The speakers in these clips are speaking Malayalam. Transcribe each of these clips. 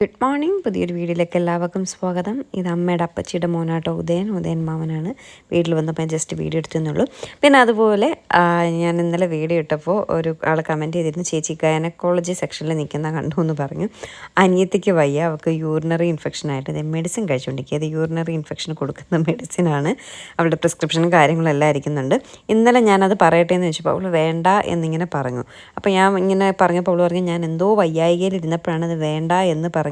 Good morning. പുതിയൊരു വീഡിയോയിലേക്ക് എല്ലാവർക്കും സ്വാഗതം. ഇത് അമ്മയുടെ അപ്പച്ചിയുടെ മോനാട്ടോ ഉദയൻ മാമനാണ്. വീട്ടിൽ വന്നപ്പോൾ ഞാൻ ജസ്റ്റ് വീഡിയോ എടുത്തെന്നുള്ളൂ. പിന്നെ അതുപോലെ ഞാൻ ഇന്നലെ വീഡിയോ ഇട്ടപ്പോൾ ഒരു ആൾ കമൻറ്റ് ചെയ്തിരുന്നു, ചേച്ചി ഗൈനക്കോളജി സെക്ഷനിൽ നിൽക്കുന്ന കണ്ടു എന്ന് പറഞ്ഞു. അനിയത്തിക്ക് വയ്യ, അവൾക്ക് യൂറിനറി ഇൻഫെക്ഷനായിട്ട് മെഡിസിൻ കഴിച്ചുകൊണ്ടിരിക്കുക. അത് യൂറിനറി ഇൻഫെക്ഷൻ കൊടുക്കുന്ന മെഡിസിനാണ്. അവളുടെ പ്രിസ്ക്രിപ്ഷനും കാര്യങ്ങളെല്ലാം ഇരിക്കുന്നുണ്ട്. ഇന്നലെ ഞാനത് പറയട്ടെ എന്ന് വെച്ചപ്പോൾ അവൾ വേണ്ട എന്നിങ്ങനെ പറഞ്ഞു. അപ്പോൾ ഞാൻ ഇങ്ങനെ പറഞ്ഞപ്പോൾ അവൾ പറഞ്ഞു, ഞാൻ എന്തോ വയ്യായികയിൽ ഇരുന്നപ്പോഴാണ് അത് വേണ്ട എന്ന് പറഞ്ഞത്,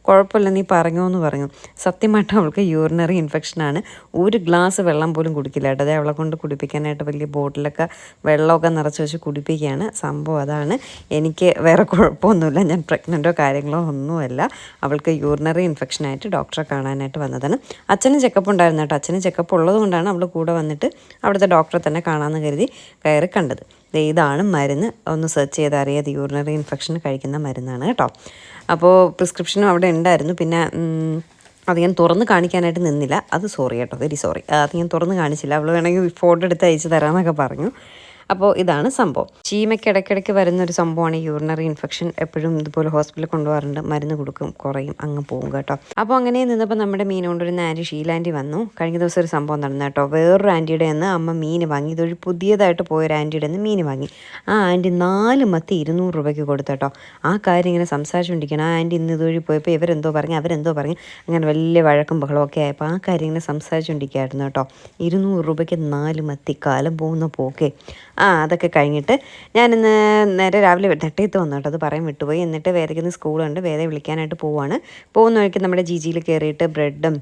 കുഴപ്പമില്ല നീ പറഞ്ഞോ എന്ന് പറഞ്ഞു. സത്യമായിട്ട് അവൾക്ക് യൂറിനറി ഇൻഫെക്ഷനാണ്. ഒരു ഗ്ലാസ് വെള്ളം പോലും കുടിക്കില്ല കേട്ടോ. അതേ അവളെ കൊണ്ട് കുടിപ്പിക്കാനായിട്ട് വലിയ ബോട്ടിലൊക്കെ വെള്ളമൊക്കെ നിറച്ച് വെച്ച് കുടിപ്പിക്കുകയാണ്. സംഭവം അതാണ്. എനിക്ക് വേറെ കുഴപ്പമൊന്നുമില്ല, ഞാൻ പ്രഗ്നൻറ്റോ കാര്യങ്ങളോ ഒന്നുമല്ല. അവൾക്ക് യൂറിനറി ഇൻഫെക്ഷനായിട്ട് ഡോക്ടറെ കാണാനായിട്ട് വന്നതാണ്. അച്ഛനും ചെക്കപ്പ് ഉണ്ടായിരുന്നു കേട്ടോ. അച്ഛനും ചെക്കപ്പ് ഉള്ളത് കൊണ്ടാണ് അവൾ കൂടെ വന്നിട്ട് അവിടുത്തെ ഡോക്ടറെ തന്നെ കാണാമെന്ന് കരുതി കയറി കണ്ടത്. ഇതാണ് മരുന്ന്, ഒന്ന് സെർച്ച് ചെയ്ത് അറിയാതെ യൂറിനറി ഇൻഫെക്ഷൻ കഴിക്കുന്ന മരുന്നാണ് കേട്ടോ. അപ്പോൾ പ്രിസ്ക്രിപ്ഷനും അവിടെ ഉണ്ടായിരുന്നു. പിന്നെ അത് ഞാൻ തുറന്ന് കാണിക്കാനായിട്ട് നിന്നില്ല. അത് സോറി കേട്ടോ, വെരി സോറി. അത് ഞാൻ തുറന്ന് കാണിച്ചില്ല. അവൾ വേണമെങ്കിൽ ഫോട്ടോ എടുത്ത് അയച്ചു തരാമെന്നൊക്കെ പറഞ്ഞു. അപ്പോൾ ഇതാണ് സംഭവം. ചീമയ്ക്ക് ഇടയ്ക്കിടയ്ക്ക് വരുന്നൊരു സംഭവമാണ് ഈ യൂറിനറി ഇൻഫെക്ഷൻ. എപ്പോഴും ഇതുപോലെ ഹോസ്പിറ്റലിൽ കൊണ്ടുപോകാറുണ്ട്, മരുന്ന് കൊടുക്കും, കുറയും, അങ്ങ് പോകും കേട്ടോ. അപ്പോൾ അങ്ങനെ നിന്നപ്പോൾ നമ്മുടെ മീൻ കൊണ്ടുവരുന്ന ആൻറ്റി ഷീലാൻറ്റി വന്നു. കഴിഞ്ഞ ദിവസം ഒരു സംഭവം നടന്നു കേട്ടോ. വേറൊരു ആൻറ്റിയുടെ നിന്ന് അമ്മ മീൻ വാങ്ങി. ഇതൊരു പുതിയതായിട്ട് പോയൊരു ആൻറ്റിയുടെ നിന്ന് മീൻ വാങ്ങി. ആ ആൻറ്റി 4 മത്തി 200 രൂപയ്ക്ക് കൊടുത്തു കേട്ടോ. ആ കാര്യം ഇങ്ങനെ സംസാരിച്ചുകൊണ്ടിരിക്കണം. ആ ആൻറ്റി ഇന്ന് ഇതുവഴി പോയപ്പോൾ ഇവരെന്തോ പറഞ്ഞു, അവരെന്തോ പറഞ്ഞു, അങ്ങനെ വലിയ വഴക്കും ബഹളമൊക്കെ ആയപ്പോൾ ആ കാര്യം ഇങ്ങനെ സംസാരിച്ചുകൊണ്ടിരിക്കുകയായിരുന്നു കേട്ടോ. 200 രൂപയ്ക്ക് 4 മത്തി, കാലം പോകുന്ന പോക്കേ. അതൊക്കെ കഴിഞ്ഞിട്ട് ഞാനിന്ന് നേരെ രാവിലെ നെട്ടയത്ത് വന്നു കേട്ടോ. അത് പറയാൻ വിട്ടുപോയി. എന്നിട്ട് വേദയ്ക്ക് സ്കൂളുണ്ട്, വേദയെ വിളിക്കാനായിട്ട് പോകുന്ന വഴിക്ക് നമ്മുടെ ജിജിയിൽ കയറിയിട്ട് ബ്രെഡും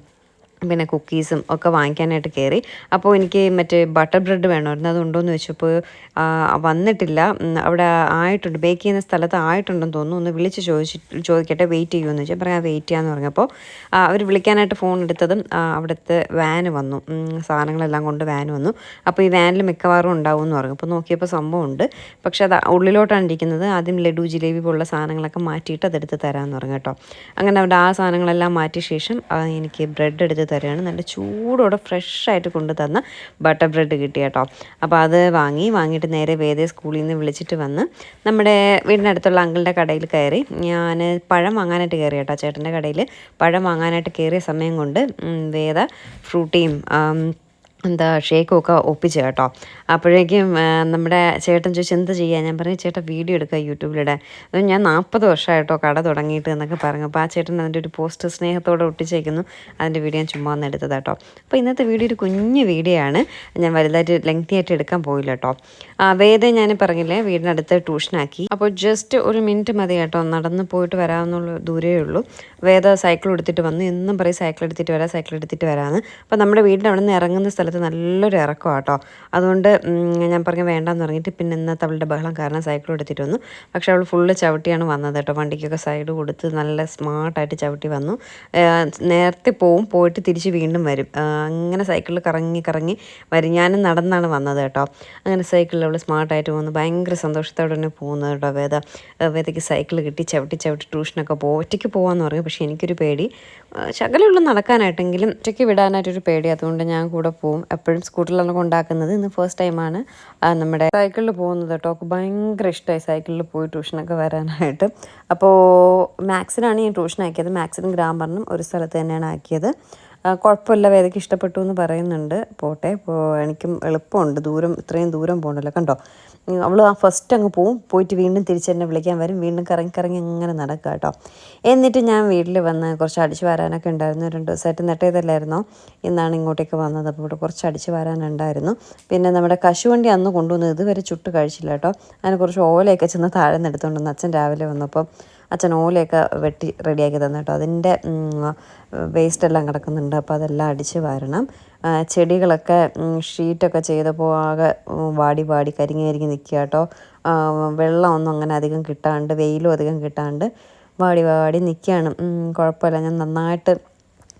പിന്നെ കുക്കീസും ഒക്കെ വാങ്ങിക്കാനായിട്ട് കയറി. അപ്പോൾ എനിക്ക് മറ്റേ ബട്ടർ ബ്രെഡ് വേണമായിരുന്നു. അതുണ്ടോയെന്ന് വെച്ചപ്പോൾ വന്നിട്ടില്ല. അവിടെ ആയിട്ടുണ്ട്, ബേക്ക് ചെയ്യുന്ന സ്ഥലത്ത് ആയിട്ടുണ്ടെന്ന് തോന്നുന്നു. ഒന്ന് വിളിച്ച് ചോദിക്കട്ടെ, വെയിറ്റ് ചെയ്യുമെന്ന് വെച്ചാൽ പറയാം വെയിറ്റ് ചെയ്യാമെന്ന് പറഞ്ഞപ്പോൾ അവർ വിളിക്കാനായിട്ട് ഫോൺ എടുത്തതും അവിടുത്തെ വാന് വന്നു, സാധനങ്ങളെല്ലാം കൊണ്ട് വാന് വന്നു. അപ്പോൾ ഈ വാനിൽ മിക്കവാറും ഉണ്ടാവും എന്ന് പറഞ്ഞു. അപ്പോൾ നോക്കിയപ്പോൾ സംഭവമുണ്ട്, പക്ഷേ അത് ഉള്ളിലോട്ടാണ് ഇരിക്കുന്നത്. ആദ്യം ലഡു ജിലേബി പോലുള്ള സാധനങ്ങളൊക്കെ മാറ്റിയിട്ട് അതെടുത്ത് തരാമെന്ന് പറഞ്ഞു കേട്ടോ. അങ്ങനെ അവിടെ ആ സാധനങ്ങളെല്ലാം മാറ്റിയ ശേഷം എനിക്ക് ബ്രെഡ് എടുത്ത് തരികയാണ്. നല്ല ചൂടോടെ ഫ്രഷായിട്ട് കൊണ്ട് തന്ന ബട്ടർ ബ്രെഡ് കിട്ടി കേട്ടോ. അപ്പോൾ അത് വാങ്ങിയിട്ട് നേരെ വേദയെ സ്കൂളിൽ നിന്ന് വിളിച്ചിട്ട് വന്ന് നമ്മുടെ വീടിനടുത്തുള്ള അങ്കിളുടെ കടയിൽ കയറി. ഞാൻ പഴം വാങ്ങാനായിട്ട് കയറി കേട്ടോ. ചേട്ടൻ്റെ കടയിൽ പഴം വാങ്ങാനായിട്ട് കയറിയ സമയം കൊണ്ട് വേദ ഫ്രൂട്ടിയും ഷേക്കൊക്കെ ഒപ്പിച്ച് കേട്ടോ. അപ്പോഴേക്കും നമ്മുടെ ചേട്ടൻ ചോദിച്ചു എന്ത് ചെയ്യാൻ. ഞാൻ പറഞ്ഞു ചേട്ടാ വീഡിയോ എടുക്കുക യൂട്യൂബിലിടാൻ. അത് ഞാൻ 40 വർഷമായിട്ടോ കട തുടങ്ങിയിട്ട് എന്നൊക്കെ പറഞ്ഞു. അപ്പോൾ ആ ചേട്ടൻ അതിൻ്റെ ഒരു പോസ്റ്റ് സ്നേഹത്തോടെ ഒട്ടിച്ചേക്കുന്നു. അതിൻ്റെ വീഡിയോ ഞാൻ ചുമ്മാ ഒന്ന് എടുത്തത് കേട്ടോ. അപ്പോൾ ഇന്നത്തെ വീഡിയോ ഒരു കുഞ്ഞ് വീഡിയോ ആണ്. ഞാൻ വലുതായിട്ട് ലെങ്തി ആയിട്ട് എടുക്കാൻ പോയില്ല കേട്ടോ. വേദ ഞാൻ പറഞ്ഞില്ലേ വീടിനടുത്ത് ട്യൂഷനാക്കി. അപ്പോൾ ജസ്റ്റ് 1 മിനിറ്റ് മതി കേട്ടോ, നടന്ന് പോയിട്ട് വരാമെന്നുള്ള ദൂരമേ ഉള്ളൂ. വേദ സൈക്കിൾ എടുത്തിട്ട് വന്നു. എന്നും പറയും സൈക്കിൾ എടുത്തിട്ട് വരാമെന്ന്. അപ്പോൾ നമ്മുടെ വീടിൻ്റെ അവിടെ നിന്ന് ഇറങ്ങുന്ന സ്ഥലത്ത് നല്ലൊരു ഇറക്കമാണ് കേട്ടോ. അതുകൊണ്ട് ഞാൻ പറഞ്ഞു വേണ്ടാന്ന് പറഞ്ഞിട്ട് പിന്നെ ഇന്നത്തെ അവളുടെ ബഹളം കാരണം സൈക്കിൾ എടുത്തിട്ട് വന്നു. പക്ഷെ അവൾ ഫുള്ള് ചവിട്ടിയാണ് വന്നത് കേട്ടോ. വണ്ടിക്കൊക്കെ സൈഡ് കൊടുത്ത് നല്ല സ്മാർട്ടായിട്ട് ചവിട്ടി വന്നു. നേരത്തെ പോയിട്ട് തിരിച്ച് വീണ്ടും വരും. അങ്ങനെ സൈക്കിളിൽ കറങ്ങി വരും. ഞാനും നടന്നാണ് വന്നത് കേട്ടോ. അങ്ങനെ സൈക്കിളിൽ അവൾ സ്മാർട്ടായിട്ട് പോകുന്നു. ഭയങ്കര സന്തോഷത്തോടെ തന്നെ പോകുന്നത് കേട്ടോ. വേദയ്ക്ക് സൈക്കിൾ കിട്ടി, ചവിട്ടി ട്യൂഷനൊക്കെ ഒറ്റയ്ക്ക് പോകാമെന്ന് പറഞ്ഞു. പക്ഷേ എനിക്കൊരു പേടി, ശകലമുള്ള നടക്കാനായിട്ടെങ്കിലും ഒറ്റയ്ക്ക് വിടാനായിട്ടൊരു പേടി. അതുകൊണ്ട് ഞാൻ കൂടെ പോവും. എപ്പോഴും സ്കൂട്ടറിലാണ് കൊണ്ടാക്കുന്നത്. ഇന്ന് ഫസ്റ്റ് ടൈമാണ് നമ്മുടെ സൈക്കിളിൽ പോകുന്നത് കേട്ടോ. ഭയങ്കര ഇഷ്ടമായി സൈക്കിളിൽ പോയി ട്യൂഷനൊക്കെ വരാനായിട്ട്. അപ്പോൾ മാത്സിനാണ് ഞാൻ ട്യൂഷൻ ആക്കിയത്. മാത്സിനും ഗ്രാമറിനും ഒരു സ്ഥലത്ത് തന്നെയാണ് ആക്കിയത്. കുഴപ്പമില്ല, വേദയ്ക്ക് ഇഷ്ടപ്പെട്ടു എന്ന് പറയുന്നുണ്ട്. പോട്ടെ, എനിക്കും എളുപ്പമുണ്ട്. ഇത്രയും ദൂരം പോകണ്ടല്ലോ. കണ്ടോ, അവൾ ഫസ്റ്റ് അങ്ങ് പോയിട്ട് വീണ്ടും തിരിച്ചെന്നെ വിളിക്കാൻ വരും. വീണ്ടും കറങ്ങി അങ്ങനെ നടക്കുക കേട്ടോ. എന്നിട്ട് ഞാൻ വീട്ടിൽ വന്ന് കുറച്ച് അടിച്ച് വാരാനൊക്കെ ഉണ്ടായിരുന്നു. 2 ദിവസമായിട്ട് നെട്ടേതല്ലായിരുന്നോ, ഇന്നാണ് ഇങ്ങോട്ടേക്ക് വന്നത്. അപ്പോൾ ഇവിടെ കുറച്ച് അടിച്ച് വാരാനുണ്ടായിരുന്നു. പിന്നെ നമ്മുടെ കശുവണ്ടി അന്ന് കൊണ്ടുവന്നത് ഇതുവരെ ചുട്ട് കഴിച്ചില്ല കേട്ടോ. അതിന് കുറച്ച് ഓലയൊക്കെ ചെന്ന് താഴെ നിന്ന് എടുത്തുകൊണ്ട് വന്ന് അച്ഛൻ രാവിലെ വന്നപ്പോൾ അച്ഛൻ ഓലയൊക്കെ വെട്ടി റെഡിയാക്കി തന്നു കേട്ടോ. അതിൻ്റെ വേസ്റ്റെല്ലാം കിടക്കുന്നുണ്ട്. അപ്പോൾ അതെല്ലാം അടിച്ച് വാരണം. ചെടികളൊക്കെ ഷീറ്റൊക്കെ ചെയ്തപ്പോൾ ആകെ വാടി കരിങ്ങി നിൽക്കുക കേട്ടോ. വെള്ളമൊന്നും അങ്ങനെ അധികം കിട്ടാണ്ട്, വെയിലും അധികം കിട്ടാണ്ട് വാടി നിൽക്കുകയാണ്. കുഴപ്പമില്ല, ഞാൻ നന്നായിട്ട്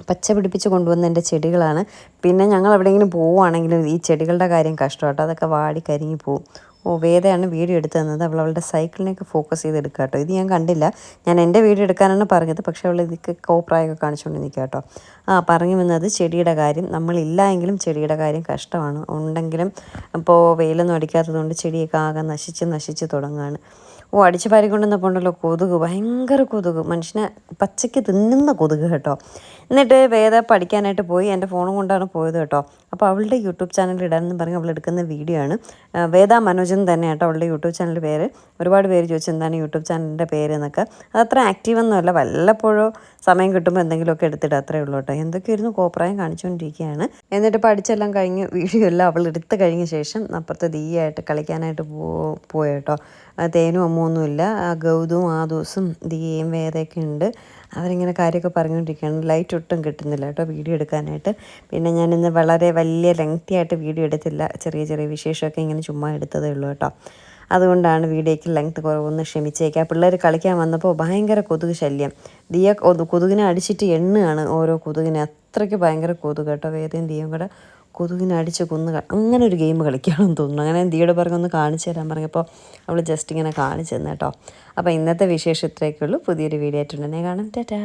പച്ച പിടിപ്പിച്ച് കൊണ്ടുവന്ന എൻ്റെ ചെടികളാണ്. പിന്നെ ഞങ്ങൾ എവിടെയെങ്കിലും പോവുകയാണെങ്കിലും ഈ ചെടികളുടെ കാര്യം കഷ്ടം കേട്ടോ. അതൊക്കെ വാടി കരിങ്ങി പോവും. വേദയാണ് വീഡിയോ എടുത്തു തന്നത്. അവളുടെ സൈക്കിളിനെയൊക്കെ ഫോക്കസ് ചെയ്തെടുക്കുക കേട്ടോ. ഇത് ഞാൻ കണ്ടില്ല. ഞാൻ എൻ്റെ വീഡിയോ എടുക്കാനാണ് പറഞ്ഞത്. പക്ഷേ അവൾ ഇതൊക്കെ കോപ്രായൊക്കെ കാണിച്ചുകൊണ്ട് നിൽക്കുക കേട്ടോ. പറഞ്ഞു വന്നത് ചെടിയുടെ കാര്യം. നമ്മളില്ല എങ്കിലും ചെടിയുടെ കാര്യം കഷ്ടമാണ്. ഉണ്ടെങ്കിലും ഇപ്പോൾ വെയിലൊന്നും അടിക്കാത്തത് കൊണ്ട് ചെടിയൊക്കെ ആകെ നശിച്ച് തുടങ്ങുകയാണ്. അടിച്ച് പാരിക്കൊണ്ടുവന്നപ്പോൾ ഉണ്ടല്ലോ കൊതുക്, ഭയങ്കര കൊതുക്, മനുഷ്യനെ പച്ചയ്ക്ക് തിന്നുന്ന കൊതുക് കേട്ടോ. എന്നിട്ട് വേദ പഠിക്കാനായിട്ട് പോയി, എൻ്റെ ഫോണും കൊണ്ടാണ് പോയത് കേട്ടോ. അപ്പോൾ അവളുടെ യൂട്യൂബ് ചാനൽ ഇടാനെന്ന് പറഞ്ഞ് അവൾ എടുക്കുന്ന വീഡിയോ ആണ്. വേദ മനോജ് എന്ന് തന്നെ കേട്ടോ അവളുടെ യൂട്യൂബ് ചാനൽ പേര്. ഒരുപാട് പേര് ചോദിച്ചു എന്താണ് യൂട്യൂബ് ചാനലിൻ്റെ പേര് എന്നൊക്കെ. അതത്ര ആക്റ്റീവൊന്നുമല്ല, വല്ലപ്പോഴോ സമയം കിട്ടുമ്പോൾ എന്തെങ്കിലുമൊക്കെ എടുത്തിട്ട് അത്രേ ഉള്ളൂ കേട്ടോ. എന്തൊക്കെയായിരുന്നു കോപ്രായം കാണിച്ചുകൊണ്ടിരിക്കുകയാണ്. എന്നിട്ട് പഠിച്ചെല്ലാം കഴിഞ്ഞ് വീഡിയോ എല്ലാം അവൾ എടുത്ത് കഴിഞ്ഞ ശേഷം അപ്പുറത്ത് ദിയായിട്ട് കളിക്കാനായിട്ട് പോയ കേട്ടോ. തേനും അമ്മൊന്നുമില്ല, ഗൗതവും ആദൂസും ദിയയും വേദയൊക്കെ ഉണ്ട്. അവരിങ്ങനെ കാര്യമൊക്കെ പറഞ്ഞുകൊണ്ടിരിക്കുകയാണ്. ലൈറ്റ് ഒട്ടും കിട്ടുന്നില്ല കേട്ടോ വീഡിയോ എടുക്കാനായിട്ട്. പിന്നെ ഞാനിന്ന് വളരെ വലിയ ലെങ്തി ആയിട്ട് വീഡിയോ എടുത്തില്ല, ചെറിയ ചെറിയ വിശേഷമൊക്കെ ഇങ്ങനെ ചുമ്മാ എടുത്തതേ ഉള്ളൂ കേട്ടോ. അതുകൊണ്ടാണ് വീഡിയോയ്ക്ക് ലെങ്ത്ത് കുറവൊന്ന് ക്ഷമിച്ചേക്കുക. പിള്ളേർ കളിക്കാൻ വന്നപ്പോൾ ഭയങ്കര കൊതുക് ശല്യം. ദിയ കൊതുകിനെ അടിച്ചിട്ട് എണ്ണുകയാണ് ഓരോ കൊതുകിനെ, അത്രയ്ക്ക് ഭയങ്കര കൊതുക് കേട്ടോ. വേദയും ദിയയും കൂടെ കൊതുകിനെ അടിച്ച് അങ്ങനെ ഒരു ഗെയിം കളിക്കുകയാണെന്ന് തോന്നുന്നു. അങ്ങനെ ദിയയോട് പറഞ്ഞൊന്ന് കാണിച്ചു തരാൻ പറഞ്ഞപ്പോൾ അവൾ ജസ്റ്റ് ഇങ്ങനെ കാണിച്ചു തന്നെ കേട്ടോ. അപ്പോൾ ഇന്നത്തെ വിശേഷം ഇത്രയൊക്കെ ഉള്ളൂ. പുതിയൊരു വീഡിയോ ആയിട്ടുണ്ടെങ്കിൽ കാണാം. ടാറ്റാ.